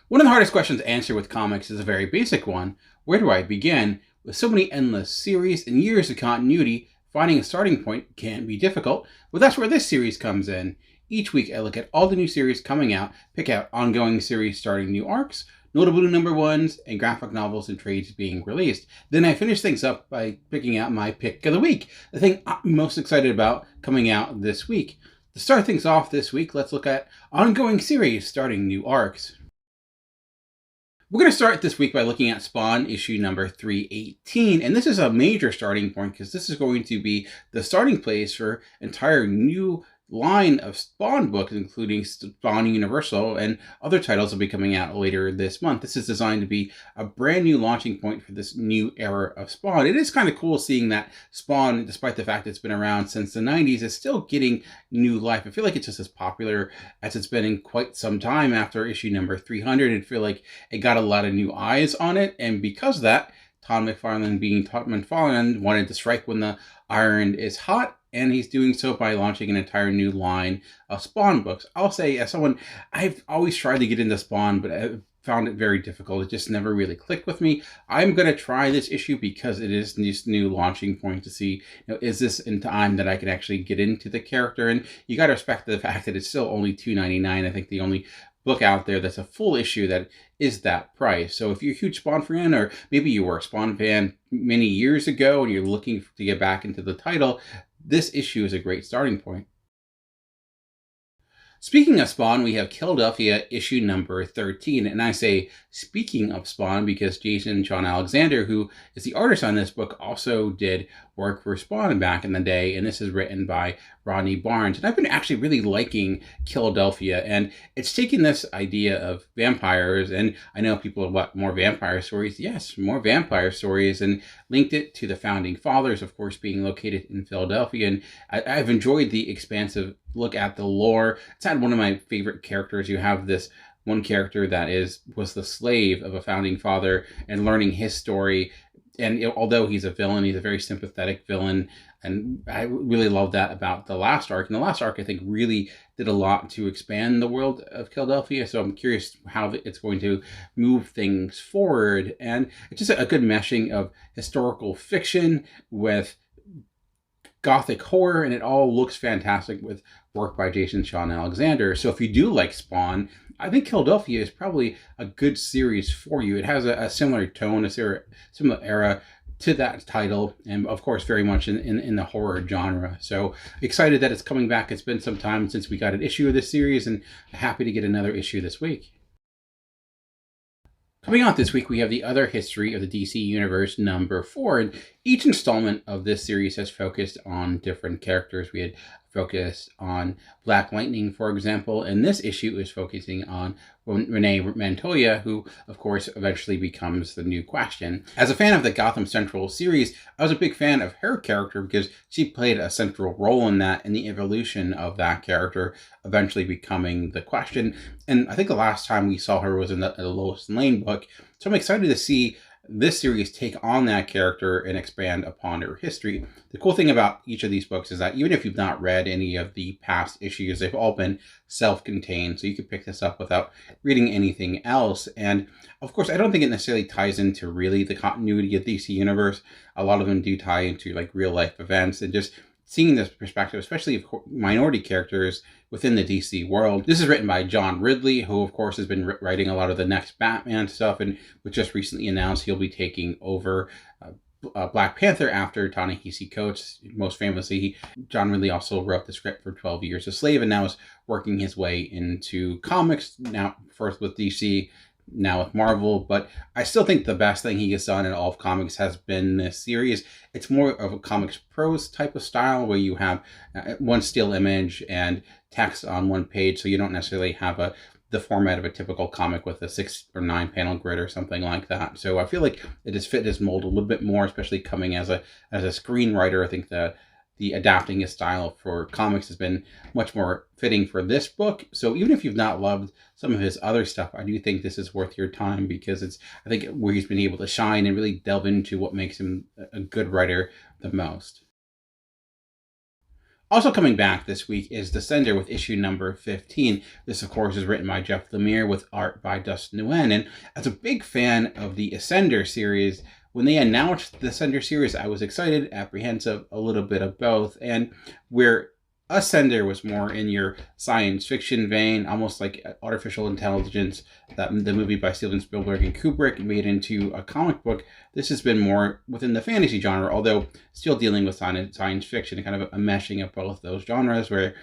One of the hardest questions to answer with comics is a very basic one. Where do I begin? With so many endless series and years of continuity, finding a starting point can be difficult, but that's where this series comes in. Each week I look at all the new series coming out, pick out ongoing series starting new arcs, notable new number ones, and graphic novels and trades being released. Then I finish things up by picking out my pick of the week, the thing I'm most excited about coming out this week. To start things off this week, let's look at ongoing series starting new arcs. We're going to start this week by looking at Spawn issue number 318, and this is a major starting point because this is going to be the starting place for entire new line of Spawn books, including Spawn Universal and other titles will be coming out later this month. This is designed to be a brand new launching point for this new era of Spawn. It is kind of cool seeing that Spawn, despite the fact it's been around since the 90s, is still getting new life. I feel like it's just as popular as it's been in quite some time after issue number 300. I feel like it got a lot of new eyes on it, and because of that, Todd McFarlane, being Todd McFarlane, wanted to strike when the iron is hot, and he's doing so by launching an entire new line of Spawn books. I'll say, as someone, I've always tried to get into Spawn, but I found it very difficult. It just never really clicked with me. I'm going to try this issue because it is this new launching point to see, is this in time that I can actually get into the character? And you got to respect the fact that it's still only $2.99. I think the only book out there that's a full issue that is that price. So if you're a huge Spawn fan, or maybe you were a Spawn fan many years ago and you're looking to get back into the title, this issue is a great starting point. Speaking of Spawn, we have Killadelphia issue number 13. And I say speaking of Spawn because Jason Sean Alexander, who is the artist on this book, also did work for Spawn back in the day. And this is written by Rodney Barnes. And I've been actually really liking Killadelphia. And it's taking this idea of vampires. And I know people are, what, more vampire stories? Yes, more vampire stories. And linked it to the Founding Fathers, of course, being located in Philadelphia. And I've enjoyed the expansive look at the lore. It's had one of my favorite characters. You have this one character that was the slave of a founding father and learning his story. And although he's a villain, he's a very sympathetic villain. And I really love that about the last arc. And the last arc, I think, really did a lot to expand the world of Killadelphia. So I'm curious how it's going to move things forward. And it's just a good meshing of historical fiction with Gothic horror, and it all looks fantastic with work by Jason Sean Alexander. So if you do like Spawn, I think Killadelphia is probably a good series for you. It has a similar tone, a similar era to that title, and of course very much in the horror genre. So excited that it's coming back. It's been some time since we got an issue of this series, and happy to get another issue this week. Coming out this week, we have the Other History of the DC Universe number 4, and each installment of this series has focused on different characters. We had focused on Black Lightning, for example, and this issue is focusing on Renee Montoya, who, of course, eventually becomes the new Question. As a fan of the Gotham Central series, I was a big fan of her character because she played a central role in that and the evolution of that character eventually becoming the Question. And I think the last time we saw her was in the Lois Lane book, so I'm excited to see this series take on that character and expand upon her history. The cool thing about each of these books is that even if you've not read any of the past issues, they've all been self-contained, so you can pick this up without reading anything else. And of course, I don't think it necessarily ties into really the continuity of DC Universe. A lot of them do tie into like real life events, and just seeing this perspective, especially of minority characters within the DC world. This is written by John Ridley, who of course has been writing a lot of the next Batman stuff, and was just recently announced he'll be taking over Black Panther after Ta-Nehisi Coates. Most famously, John Ridley also wrote the script for 12 Years a Slave, and now is working his way into comics, now first with DC, now with Marvel. But I still think the best thing he has done in all of comics has been this series. It's more of a comics prose type of style where you have one still image and text on one page, so you don't necessarily have the format of a typical comic with a 6 or 9 panel grid or something like that. So I feel like it has fit his mold a little bit more, especially coming as a screenwriter. I think the adapting his style for comics has been much more fitting for this book. So even if you've not loved some of his other stuff, I do think this is worth your time, because it's, I think, where he's been able to shine and really delve into what makes him a good writer the most. Also coming back this week is Descender with issue number 15. This, of course, is written by Jeff Lemire with art by Dustin Nguyen. And as a big fan of the Ascender series, when they announced the Ascender series, I was excited, apprehensive, a little bit of both. And where Ascender was more in your science fiction vein, almost like artificial intelligence, that the movie by Steven Spielberg and Kubrick made into a comic book. This has been more within the fantasy genre, although still dealing with science fiction, kind of a meshing of both those genres, where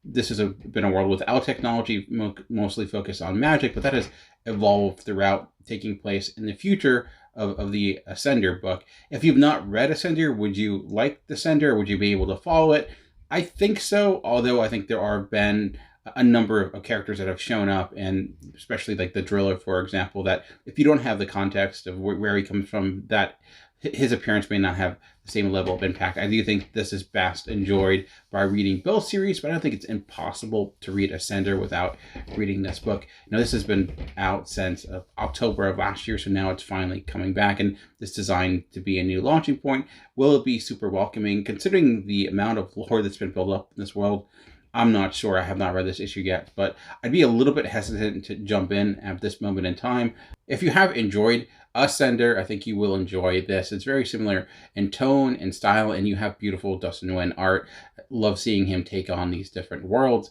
this has been a world without technology, mostly focused on magic, but that has evolved throughout, taking place in the future of the Ascender book. If you've not read Ascender, would you like the Ascender? Would you be able to follow it? I think so, although I think there are been a number of characters that have shown up, and especially like the Driller, for example, that if you don't have the context of where he comes from, that his appearance may not have the same level of impact. I do think this is best enjoyed by reading both series, but I don't think it's impossible to read Ascender without reading this book. This has been out since October of last year, so now it's finally coming back, and it's designed to be a new launching point. Will it be super welcoming, considering the amount of lore that's been built up in this world? I'm not sure. I have not read this issue yet, but I'd be a little bit hesitant to jump in at this moment in time. If you have enjoyed Ascender, I think you will enjoy this. It's very similar in tone and style, and you have beautiful Dustin Nguyen art. Love seeing him take on these different worlds.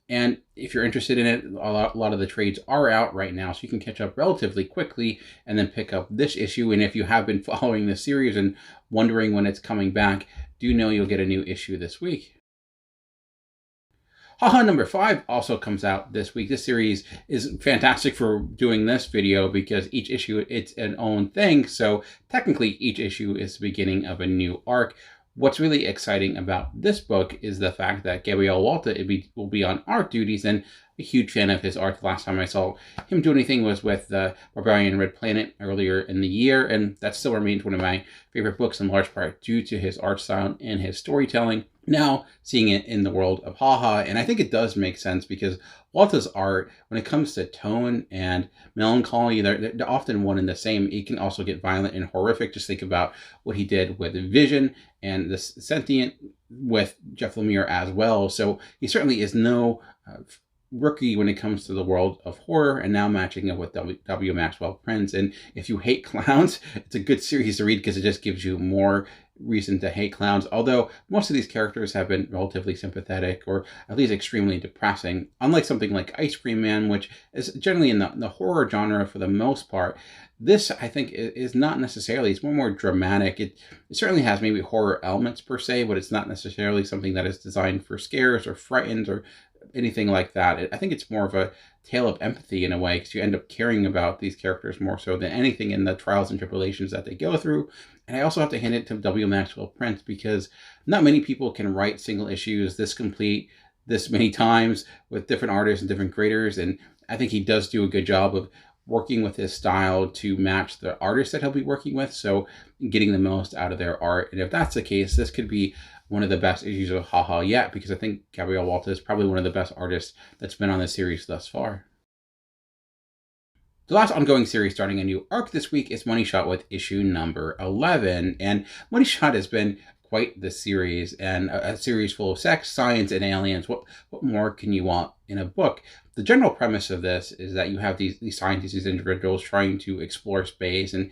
And if you're interested in it, a lot of the trades are out right now, so you can catch up relatively quickly and then pick up this issue. And if you have been following the series and wondering when it's coming back, do know you'll get a new issue this week. Haha number 5 also comes out this week. This series is fantastic for doing this video because each issue, it's an own thing. So technically each issue is the beginning of a new arc. What's really exciting about this book is the fact that Gabriel Walta will be on art duties, and a huge fan of his art. The last time I saw him do anything was with the Barbarian Red Planet earlier in the year, and that still remains one of my favorite books in large part due to his art style and his storytelling. Now seeing it in the world of Haha, and I think it does make sense because Walta's art, when it comes to tone and melancholy, they're often one and the same. It can also get violent and horrific. Just think about what he did with Vision and the Sentient with Jeff Lemire as well. So he certainly is no rookie when it comes to the world of horror, and now matching up with W. Maxwell Prince. And if you hate clowns, it's a good series to read because it just gives you more reason to hate clowns, although most of these characters have been relatively sympathetic or at least extremely depressing, unlike something like Ice Cream Man, which is generally in the horror genre for the most part. This, I think, is not necessarily. It's more dramatic. It certainly has maybe horror elements per se, but it's not necessarily something that is designed for scares or frightens or anything like that. I think it's more of a tale of empathy in a way, because you end up caring about these characters more so than anything in the trials and tribulations that they go through. And I also have to hand it to W. Maxwell Prince, because not many people can write single issues this complete, this many times, with different artists and different creators. And I think he does do a good job of working with his style to match the artists that he'll be working with, so getting the most out of their art. And if that's the case, this could be one of the best issues of Haha yet, because I think Gabriel Walta is probably one of the best artists that's been on this series thus far. The last ongoing series starting a new arc this week is Money Shot with issue number 11. And Money Shot has been quite the series, and a series full of sex, science, and aliens. What more can you want in a book? The general premise of this is that you have these scientists, these individuals trying to explore space and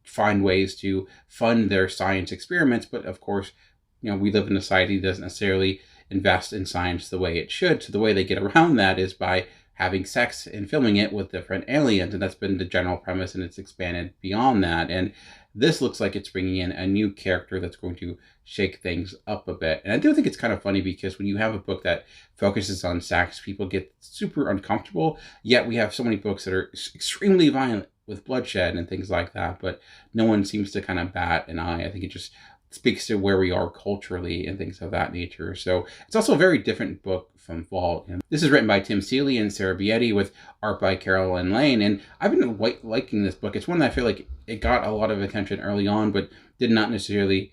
find ways to fund their science experiments. But of course, we live in a society that doesn't necessarily invest in science the way it should. So the way they get around that is by having sex and filming it with different aliens. And that's been the general premise, and it's expanded beyond that. And this looks like it's bringing in a new character that's going to shake things up a bit. And I do think it's kind of funny, because when you have a book that focuses on sex, people get super uncomfortable. Yet we have so many books that are extremely violent with bloodshed and things like that, but no one seems to kind of bat an eye. I think it just speaks to where we are culturally and things of that nature. So it's also a very different book from Vault. And this is written by Tim Seeley and Sarah Bietti with art by Carolyn Lane. And I've been liking this book. It's one that I feel like it got a lot of attention early on, but did not necessarily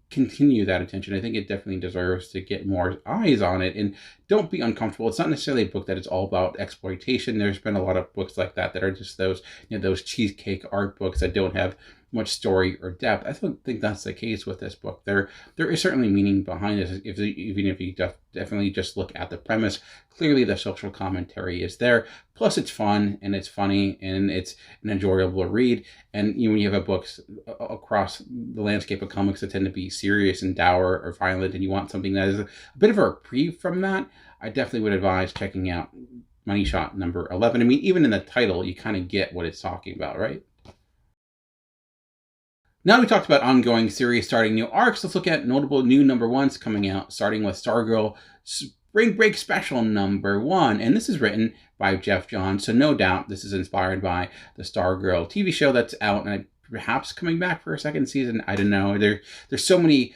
continue that attention. I think it definitely deserves to get more eyes on it. And don't be uncomfortable. It's not necessarily a book that is all about exploitation. There's been a lot of books like that are just those, those cheesecake art books that don't have much story or depth. I don't think that's the case with this book. There is certainly meaning behind this, even if you definitely just look at the premise. Clearly the social commentary is there. Plus it's fun and it's funny and it's an enjoyable read. And when you have books across the landscape of comics that tend to be serious and dour or violent, and you want something that is a bit of a reprieve from that, I definitely would advise checking out Money Shot number 11. I mean, even in the title, you kind of get what it's talking about, right? Now we talked about ongoing series starting new arcs, let's look at notable new number ones coming out, starting with Stargirl Spring Break Special number 1. And this is written by Jeff Johns, so no doubt this is inspired by the Stargirl TV show that's out and perhaps coming back for a second season. I don't know. There's so many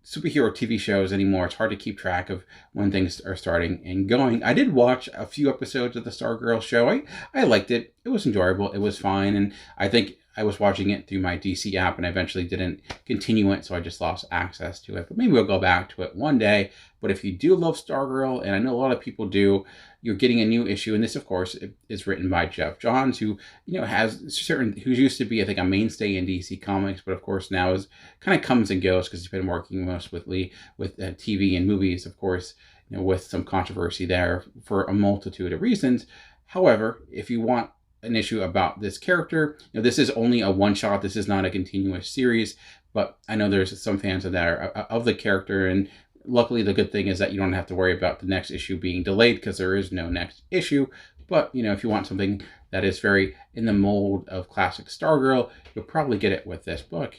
superhero TV shows anymore. It's hard to keep track of when things are starting and going. I did watch a few episodes of the Stargirl show. I liked it. It was enjoyable. It was fine. And I think I was watching it through my DC app and I eventually didn't continue it, so I just lost access to it. But maybe we'll go back to it one day. But if you do love Stargirl, and I know a lot of people do, you're getting a new issue. And this, of course, is written by Jeff Johns, who who used to be, I think, a mainstay in DC Comics, but of course now is kind of comes and goes because he's been working mostly with TV and movies, of course, with some controversy there for a multitude of reasons. However, if you want an issue about this character, this is only a one-shot. This is not a continuous series, but I know there's some fans of the character, and luckily the good thing is that you don't have to worry about the next issue being delayed because there is no next issue. But if you want something that is very in the mold of classic Stargirl, you'll probably get it with this book.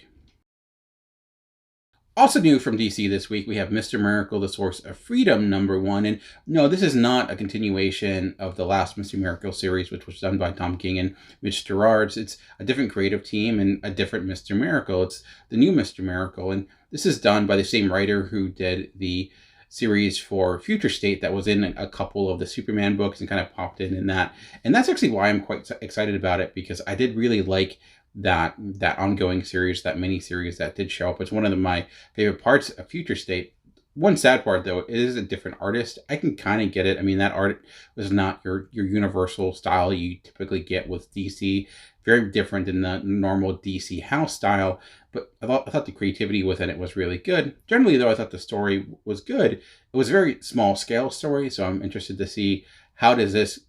Also new from DC this week, we have Mr. Miracle, The Source of Freedom number 1. And no, this is not a continuation of the last Mr. Miracle series, which was done by Tom King and Mitch Gerads. It's a different creative team and a different Mr. Miracle. It's the new Mr. Miracle. And this is done by the same writer who did the series for Future State that was in a couple of the Superman books and kind of popped in that. And that's actually why I'm quite excited about it, because I did really like that ongoing series, that mini series that did show up. It's one of my favorite parts of Future State. One sad part though, it is a different artist. I can kind of get it. I mean, that art was not your universal style you typically get with DC. Very different than the normal DC house style, but I thought the creativity within it was really good. Generally though, I thought the story was good. It was a very small scale story, so I'm interested to see how does this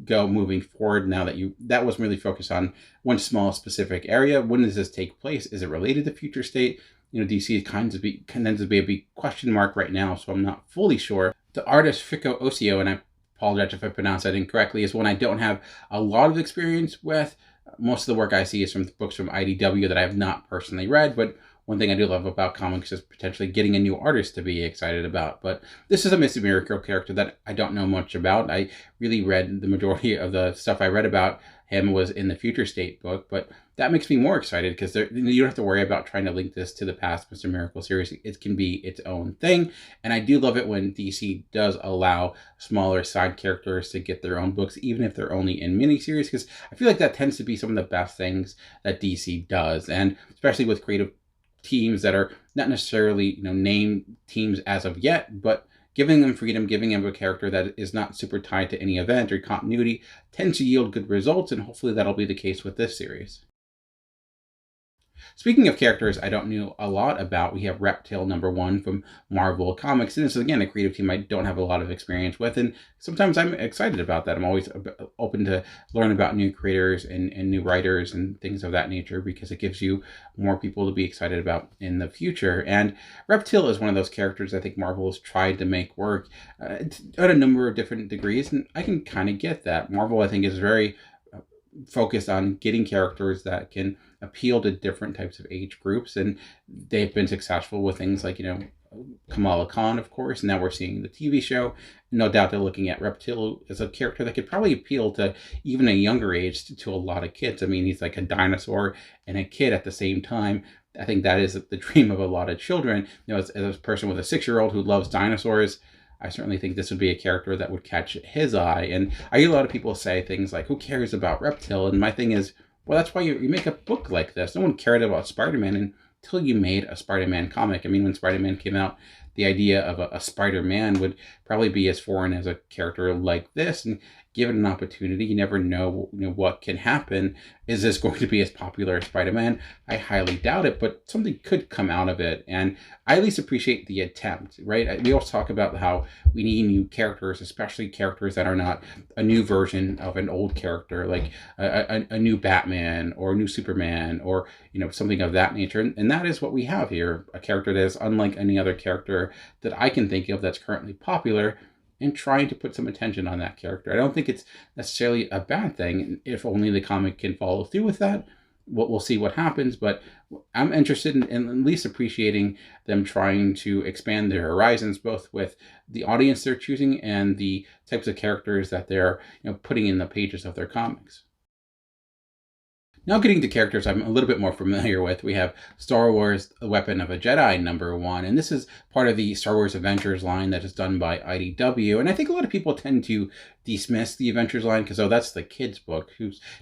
go moving forward now that was really focused on one small specific area. When does this take place? Is it related to Future State? DC tends to be a big question mark right now, so I'm not fully sure. The artist Fico Osio, and I apologize if I pronounced that incorrectly, is one I don't have a lot of experience with. Most of the work I see is from books from IDW that I have not personally read, but one thing I do love about comics is potentially getting a new artist to be excited about. But this is a Mr. Miracle character that I don't know much about. I really read the majority of the stuff I read about him was in the Future State book, but that makes me more excited because you don't have to worry about trying to link this to the past Mr. Miracle series. It can be its own thing. And I do love it when DC does allow smaller side characters to get their own books, even if they're only in miniseries, because I feel like that tends to be some of the best things that DC does. And especially with creative teams that are not necessarily named teams as of yet, but giving them freedom, giving them a character that is not super tied to any event or continuity tends to yield good results, and hopefully that'll be the case with this series. Speaking of characters I don't know a lot about, we have Reptil number 1 from Marvel Comics. And this is, again, a creative team I don't have a lot of experience with. And sometimes I'm excited about that. I'm always open to learn about new creators and new writers and things of that nature, because it gives you more people to be excited about in the future. And Reptil is one of those characters I think Marvel has tried to make work at a number of different degrees. And I can kind of get that. Marvel, I think, is very focused on getting characters that can appeal to different types of age groups, and they've been successful with things like Kamala Khan, of course. Now we're seeing the TV show. No doubt they're looking at Reptil as a character that could probably appeal to even a younger age to a lot of kids. I mean, he's like a dinosaur and a kid at the same time. I think that is the dream of a lot of children. As a person with a 6-year-old who loves dinosaurs, I certainly think this would be a character that would catch his eye. And I hear a lot of people say things like, who cares about Reptil? And my thing is, well, that's why you make a book like this. No one cared about Spider-Man until you made a Spider-Man comic. I mean, when Spider-Man came out, the idea of a Spider-Man would probably be as foreign as a character like this. And given an opportunity, you never know, what can happen. Is this going to be as popular as Spider-Man? I highly doubt it, but something could come out of it. And I at least appreciate the attempt, right? We always talk about how we need new characters, especially characters that are not a new version of an old character, like a new Batman or a new Superman or, something of that nature. And that is what we have here, a character that is unlike any other character that I can think of that's currently popular, and trying to put some attention on that character. I don't think it's necessarily a bad thing if only the comic can follow through with that. We'll see what happens, but I'm interested in at least appreciating them trying to expand their horizons, both with the audience they're choosing and the types of characters that they're putting in the pages of their comics. Now getting to characters I'm a little bit more familiar with, we have Star Wars: The Weapon of a Jedi #1, and this is part of the Star Wars Adventures line that is done by IDW, and I think a lot of people tend to dismiss the Adventures line because, that's the kids' book,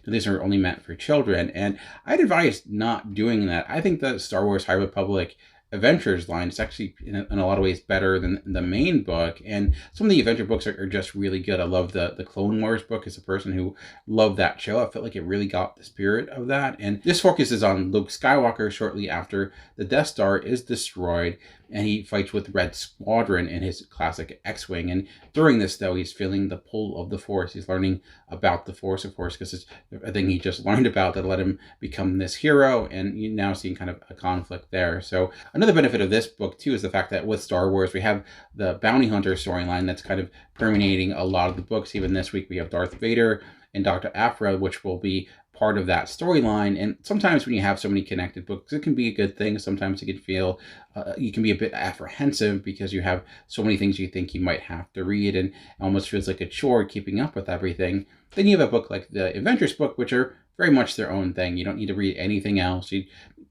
these are only meant for children, and I'd advise not doing that. I think the Star Wars High Republic Adventures line is actually in a lot of ways better than the main book, and some of the adventure books are just really good. I love the Clone Wars book. As a person who loved that show, I felt like it really got the spirit of that, and this focuses on Luke Skywalker shortly after the Death Star is destroyed and he fights with Red Squadron in his classic X-Wing. And during this, though, he's feeling the pull of the Force. He's learning about the Force, of course, because it's a thing he just learned about that let him become this hero, and you now see kind of a conflict there. So another benefit of this book, too, is the fact that with Star Wars, we have the bounty hunter storyline that's kind of permeating a lot of the books. Even this week, we have Darth Vader and Dr. Aphra, which will be part of that storyline. And sometimes when you have so many connected books, it can be a good thing. Sometimes it can feel, you can be a bit apprehensive because you have so many things you think you might have to read, and it almost feels like a chore keeping up with everything. Then you have a book like the Adventures book, which are very much their own thing. You don't need to read anything else.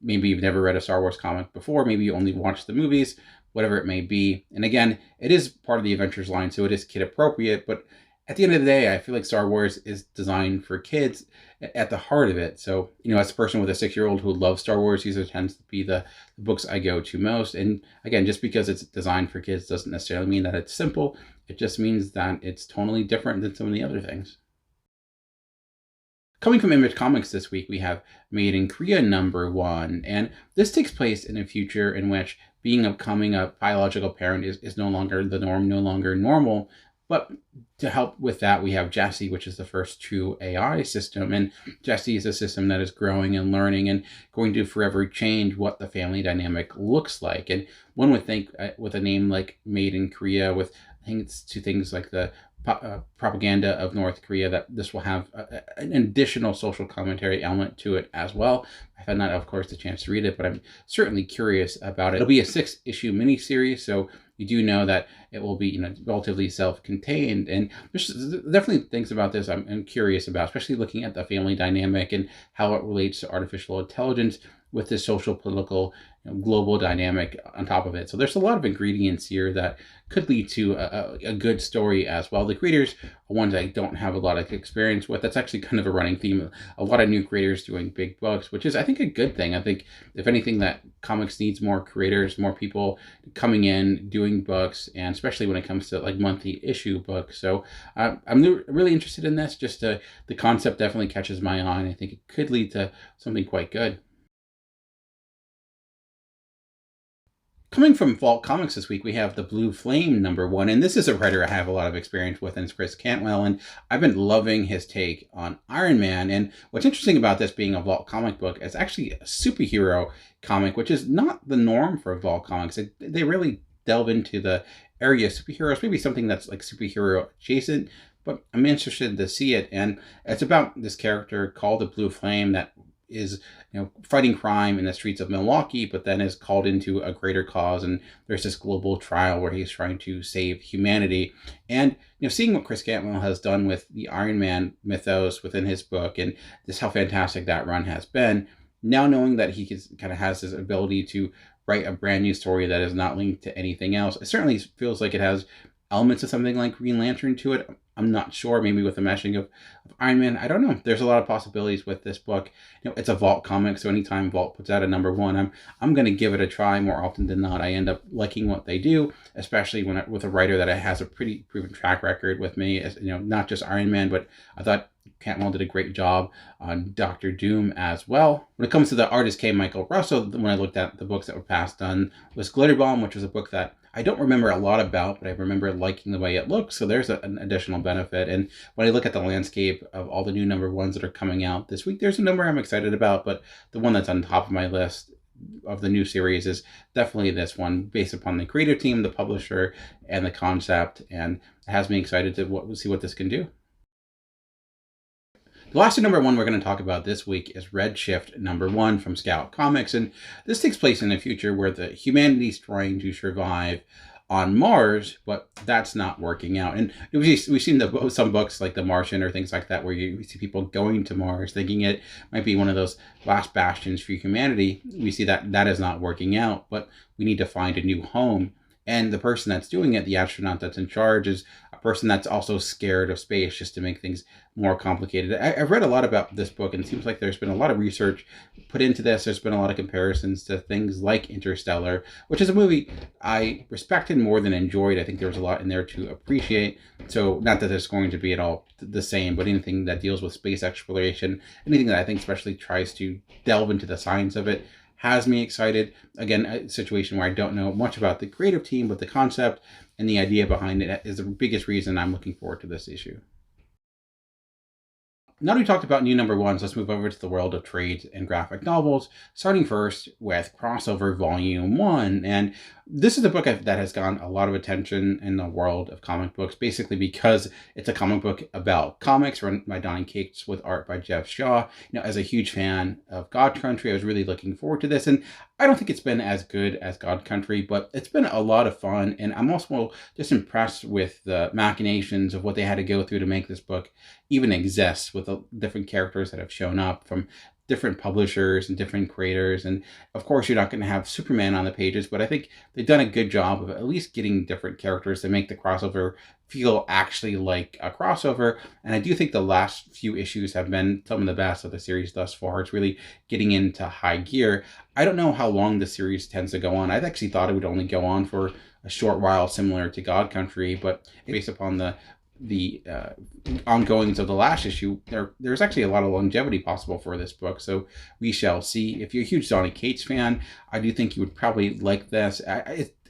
Maybe you've never read a Star Wars comic before. Maybe you only watched the movies, whatever it may be. And again, it is part of the Adventures line, so it is kid appropriate, but at the end of the day, I feel like Star Wars is designed for kids at the heart of it. So, as a person with a 6-year-old who loves Star Wars, these tends to be the books I go to most. And again, just because it's designed for kids doesn't necessarily mean that it's simple. It just means that it's totally different than some of the other things. Coming from Image Comics this week, we have Made in Korea #1, and this takes place in a future in which becoming a biological parent is no longer the norm, no longer normal. But to help with that, we have Jessie, which is the first true AI system. And Jessie is a system that is growing and learning and going to forever change what the family dynamic looks like. And one would think with a name like Made in Korea, with I think it's two things like the propaganda of North Korea, that this will have an additional social commentary element to it as well. I've had not, of course, the chance to read it, but I'm certainly curious about it. It'll be a 6-issue miniseries, so you do know that it will be, relatively self-contained. And there's definitely things about this I'm curious about, especially looking at the family dynamic and how it relates to artificial intelligence with this social, political, global dynamic on top of it. So there's a lot of ingredients here that could lead to a good story as well. The creators are ones I don't have a lot of experience with. That's actually kind of a running theme. A lot of new creators doing big books, which is, I think, a good thing. I think, if anything, that comics needs more creators, more people coming in, doing books, and especially when it comes to like monthly issue books. So I'm really interested in this. Just the concept definitely catches my eye, and I think it could lead to something quite good. Coming from Vault Comics this week, we have the Blue Flame #1, and this is a writer I have a lot of experience with, and it's Chris Cantwell, and I've been loving his take on Iron Man. And what's interesting about this being a Vault comic book, it's actually a superhero comic, which is not the norm for Vault Comics. They really delve into the area of superheroes, maybe something that's like superhero adjacent, but I'm interested to see it. And it's about this character called the Blue Flame that is fighting crime in the streets of Milwaukee, but then is called into a greater cause, and there's this global trial where he's trying to save humanity. And seeing what Chris Cantwell has done with the Iron Man mythos within his book, and just how fantastic that run has been, now knowing that he kind of has this ability to write a brand new story that is not linked to anything else, it certainly feels like it has elements of something like Green Lantern to it. I'm not sure, maybe with the meshing of Iron Man. I don't know. There's a lot of possibilities with this book. It's a Vault comic, so anytime Vault puts out a #1, I'm going to give it a try. More often than not, I end up liking what they do, especially with a writer that has a pretty proven track record with me. As not just Iron Man, but I thought Cantwell did a great job on Doctor Doom as well. When it comes to the artist K. Michael Russell, when I looked at the books that were passed on, was Glitter Bomb, which was a book that I don't remember a lot about, but I remember liking the way it looks. So there's an additional benefit. And when I look at the landscape of all the new #1s that are coming out this week, there's a number I'm excited about, but the one that's on top of my list of the new series is definitely this one, based upon the creative team, the publisher, and the concept, and it has me excited to see what this can do. The last #1 we're going to talk about this week is Redshift #1 from Scout Comics, and this takes place in a future where the humanity's trying to survive on Mars, but that's not working out. And we've seen some books like The Martian or things like that, where you see people going to Mars, thinking it might be one of those last bastions for humanity. We see that is not working out, but we need to find a new home. And the person that's doing it, the astronaut that's in charge, is a person that's also scared of space, just to make things more complicated. I've read a lot about this book, and it seems like there's been a lot of research put into this. There's been a lot of comparisons to things like Interstellar, which is a movie I respected more than enjoyed. I think there was a lot in there to appreciate. So not that it's going to be at all the same, but anything that deals with space exploration, anything that I think especially tries to delve into the science of it, has me excited. Again, a situation where I don't know much about the creative team, but the concept and the idea behind it is the biggest reason I'm looking forward to this issue. Now that we talked about new #1s, let's move over to the world of trades and graphic novels, starting first with Crossover Volume 1. And this is a book that has gotten a lot of attention in the world of comic books, basically because it's a comic book about comics run by Donny Cates with art by Jeff Shaw. As a huge fan of God Country, I was really looking forward to this. And I don't think it's been as good as God Country, but it's been a lot of fun. And I'm also just impressed with the machinations of what they had to go through to make this book even exist, with the different characters that have shown up from different publishers and different creators. And of course, you're not going to have Superman on the pages, but I think they've done a good job of at least getting different characters to make the crossover feel actually like a crossover. And I do think the last few issues have been some of the best of the series thus far. It's really getting into high gear. I don't know how long the series tends to go on. I actually thought it would only go on for a short while, similar to God Country, but based upon the ongoings of the last issue, there's actually a lot of longevity possible for this book, so we shall see. If you're a huge Donny Cates fan, I do think you would probably like this.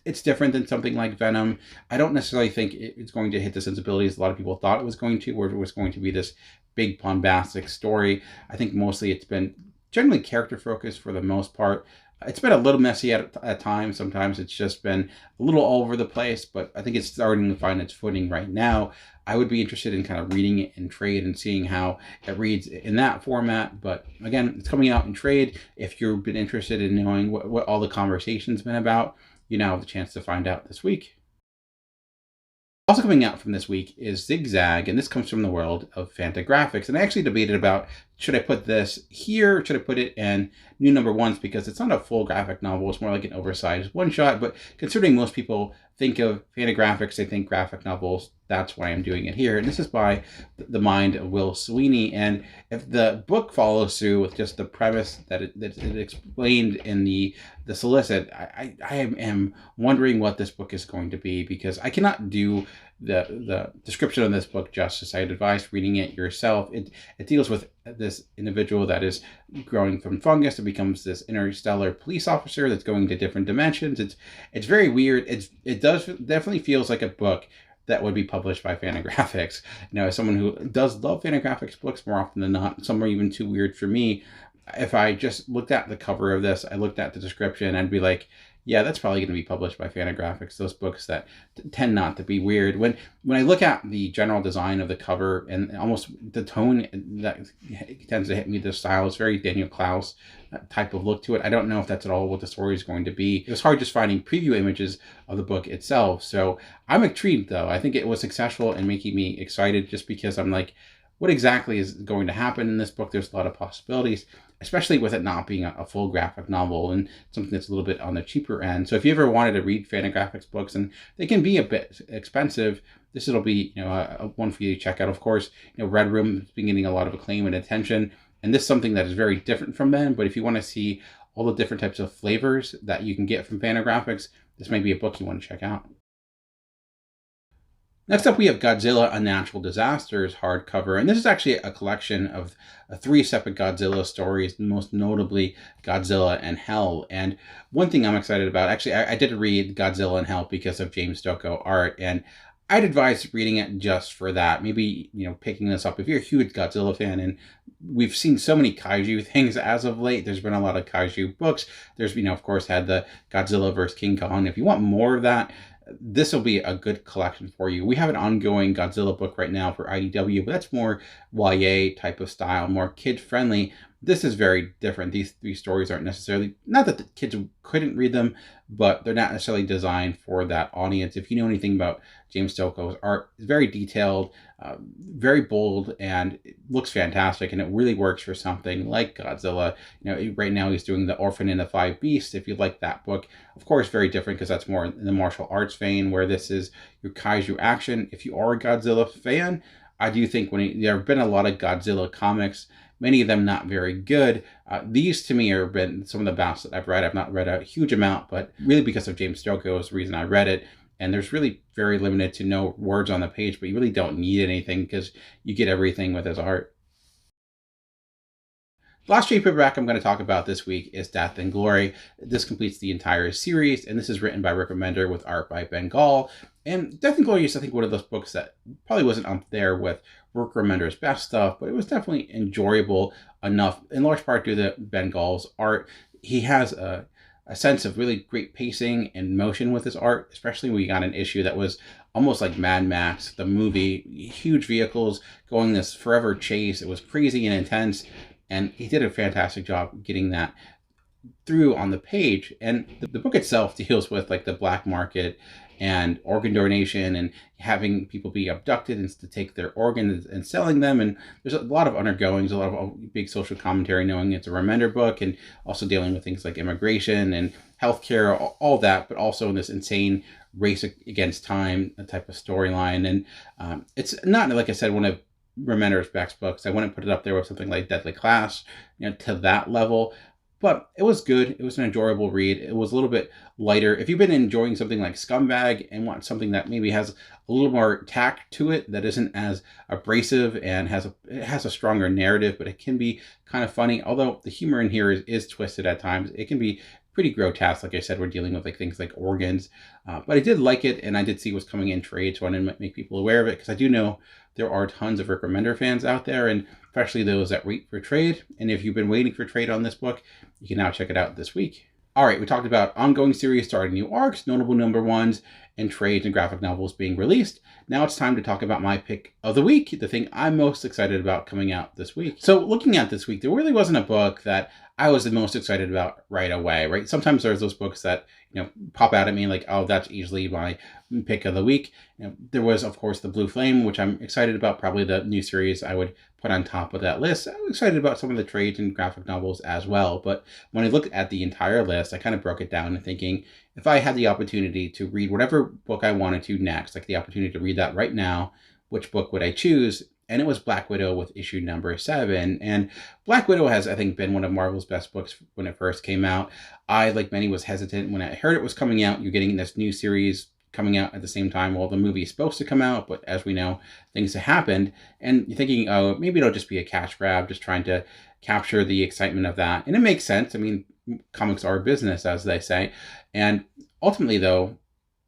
It's different than something like Venom. I don't necessarily think it's going to hit the sensibilities a lot of people thought it was going to, or it was going to be this big bombastic story. I think mostly it's been generally character focused for the most part. It's been a little messy at times. Sometimes it's just been a little all over the place, but I think it's starting to find its footing right now. I would be interested in kind of reading it in trade and seeing how it reads in that format. But again, it's coming out in trade. If you've been interested in knowing what all the conversation's been about, you now have the chance to find out this week. Also coming out from this week is Zig Zag, and this comes from the world of Fantagraphics. And I actually debated about, should I put this here, or should I put it in new #1s, because it's not a full graphic novel, it's more like an oversized one-shot. But considering most people think of Fantagraphics, they think graphic novels, that's why I'm doing it here. And this is by the mind of Will Sweeney. And if the book follows through with just the premise that it explained in the solicit, I am wondering what this book is going to be, because I cannot do the description of this book justice. I'd advise reading it yourself. It deals with this individual that is growing from fungus and becomes this interstellar police officer that's going to different dimensions. It's very weird. It definitely feels like a book that would be published by Fantagraphics. As someone who does love Fantagraphics books more often than not, some are even too weird for me. If I just looked at the cover of this, I looked at the description, I'd be like, yeah, that's probably going to be published by Fantagraphics, those books that tend not to be weird. When I look at the general design of the cover and almost the tone that tends to hit me, the style is very Daniel Klaus type of look to it. I don't know if that's at all what the story is going to be. It was hard just finding preview images of the book itself. So I'm intrigued, though. I think it was successful in making me excited, just because I'm like, what exactly is going to happen in this book. There's a lot of possibilities, especially with it not being a full graphic novel and something that's a little bit on the cheaper end. So if you ever wanted to read Fantagraphics books, and they can be a bit expensive, this will be, a one for you to check out. Of course, Red Room has been getting a lot of acclaim and attention, and this is something that is very different from them. But if you want to see all the different types of flavors that you can get from Fantagraphics, this might be a book you want to check out. Next up, we have Godzilla Unnatural Disasters hardcover, and this is actually a collection of 3 separate Godzilla stories, most notably Godzilla and Hell. And one thing I'm excited about, actually, I did read Godzilla and Hell because of James Stokoe art, and I'd advise reading it just for that. Maybe, picking this up if you're a huge Godzilla fan, and we've seen so many kaiju things as of late. There's been a lot of kaiju books. There's, of course, had the Godzilla vs. King Kong. If you want more of that, this will be a good collection for you. We have an ongoing Godzilla book right now for IDW, but that's more YA type of style, more kid-friendly. This is very different. These 3 stories aren't necessarily, not that the kids couldn't read them, but they're not necessarily designed for that audience. If you know anything about James Stokoe's art, it's very detailed, very bold, and it looks fantastic, and it really works for something like Godzilla. Right now he's doing The Orphan and the Five Beasts, if you like that book. Of course, very different because that's more in the martial arts vein, where this is your kaiju action. If you are a Godzilla fan, I do think there have been a lot of Godzilla comics, many of them not very good. These to me have been some of the best that I've read. I've not read a huge amount, but really because of James Stokoe is the reason I read it. And there's really very limited to no words on the page, but you really don't need anything because you get everything with his art. The last trade paperback I'm going to talk about this week is Death and Glory. This completes the entire series, and this is written by Rick Remender with art by Ben Gall. And Death and Glory is, I think, one of those books that probably wasn't up there with Rick Remender's best stuff, but it was definitely enjoyable enough, in large part due to Ben Gall's art. He has a sense of really great pacing and motion with his art, especially when we got an issue that was almost like Mad Max, the movie. Huge vehicles going this forever chase. It was crazy and intense. And he did a fantastic job getting that through on the page. And the book itself deals with like the black market and organ donation and having people be abducted and to take their organs and selling them. And there's a lot of undergoings, a lot of big social commentary, knowing it's a Remender book, and also dealing with things like immigration and healthcare, all that, but also in this insane race against time type of storyline. And it's not, like I said, one of Remender's best books. I wouldn't put it up there with something like Deadly Class, to that level. But it was good. It was an enjoyable read. It was a little bit lighter. If you've been enjoying something like Scumbag and want something that maybe has a little more tact to it, that isn't as abrasive and it has a stronger narrative, but it can be kind of funny. Although the humor in here is twisted at times. It can be pretty grotesque. Like I said, we're dealing with like things like organs. But I did like it, and I did see what's coming in trade, so I wanted to make people aware of it, because I do know there are tons of Rick Remender fans out there, and especially those that wait for trade. And if you've been waiting for trade on this book, you can now check it out this week. All right, we talked about ongoing series starting new arcs, notable number ones, and trades and graphic novels being released. Now it's time to talk about my pick of the week, the thing I'm most excited about coming out this week. So looking at this week, there really wasn't a book that I was the most excited about right away, right? Sometimes there's those books that, pop out at me like, oh, that's easily my pick of the week. There was, of course, The Blue Flame, which I'm excited about, probably the new series I would put on top of that list. I'm excited about some of the trades and graphic novels as well. But when I looked at the entire list, I kind of broke it down and thinking, if I had the opportunity to read whatever book I wanted to next, like the opportunity to read that right now, which book would I choose? And it was Black Widow with issue number 7. And Black Widow has, I think, been one of Marvel's best books when it first came out. I, like many, was hesitant when I heard it was coming out. You're getting this new series coming out at the same time while the movie is supposed to come out. But as we know, things have happened. And you're thinking, oh, maybe it'll just be a cash grab, just trying to capture the excitement of that. And it makes sense. I mean, comics are a business, as they say. And ultimately, though,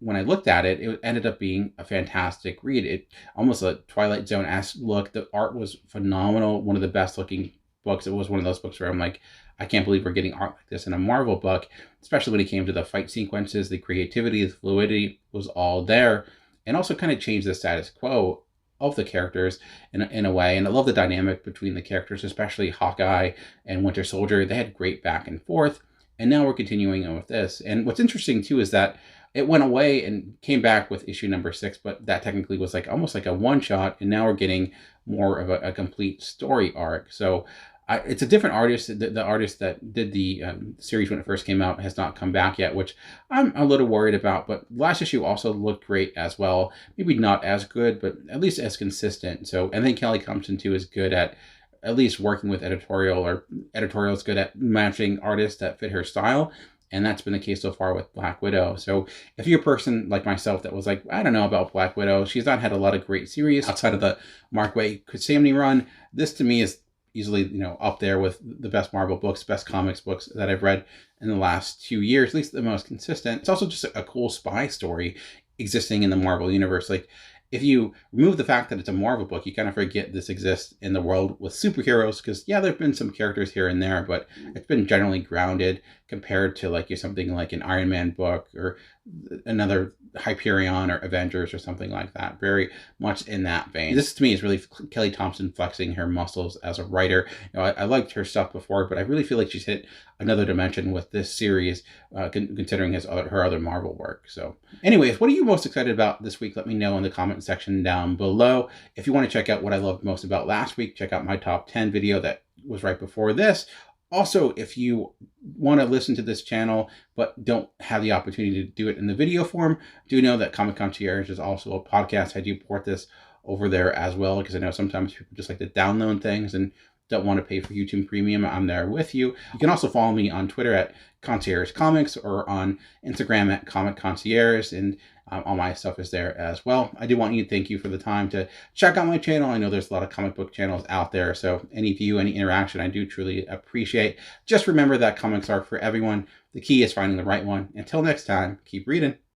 when I looked at it, it ended up being a fantastic read. It almost a Twilight Zone-esque look. The art was phenomenal. One of the best looking books. It was one of those books where I'm like, I can't believe we're getting art like this in a Marvel book, especially when it came to the fight sequences, the creativity, the fluidity was all there, and also kind of changed the status quo of the characters in a way. And I love the dynamic between the characters, especially Hawkeye and Winter Soldier. They had great back and forth, and now we're continuing on with this. And what's interesting too is that it went away and came back with issue number 6, but that technically was like almost like a one-shot, and now we're getting more of a complete story arc. So it's a different artist. The artist that did the series when it first came out has not come back yet, which I'm a little worried about. But last issue also looked great as well. Maybe not as good, but at least as consistent. So I think Kelly Thompson too is good at least working with editorial, or editorial is good at matching artists that fit her style. And that's been the case so far with Black Widow. So if you're a person like myself that was like, I don't know about Black Widow, she's not had a lot of great series outside of the Mark Waid Samney run. This to me is easily, up there with the best Marvel books, best comics books that I've read in the last 2 years, at least the most consistent. It's also just a cool spy story existing in the Marvel universe. Like, if you remove the fact that it's a Marvel book, you kind of forget this exists in the world with superheroes, because yeah, there have been some characters here and there, but it's been generally grounded compared to like something like an Iron Man book or another Hyperion or Avengers or something like that. Very much in that vein. This to me is really Kelly Thompson flexing her muscles as a writer. I liked her stuff before, but I really feel like she's hit another dimension with this series, considering her other Marvel work. So anyways, what are you most excited about this week? Let me know in the comment section down below. If you want to check out what I loved most about last week, check out my top 10 video that was right before this. Also, if you want to listen to this channel but don't have the opportunity to do it in the video form, do know that Comic Concierge is also a podcast. I do port this over there as well, because I know sometimes people just like to download things and don't want to pay for YouTube Premium. I'm there with you. You can also follow me on Twitter at Concierge Comics, or on Instagram at Comic Concierge, and all my stuff is there as well. I do want you to thank you for the time to check out my channel. I know there's a lot of comic book channels out there, so any view, any interaction, I do truly appreciate. Just remember that comics are for everyone. The key is finding the right one. Until next time, keep reading.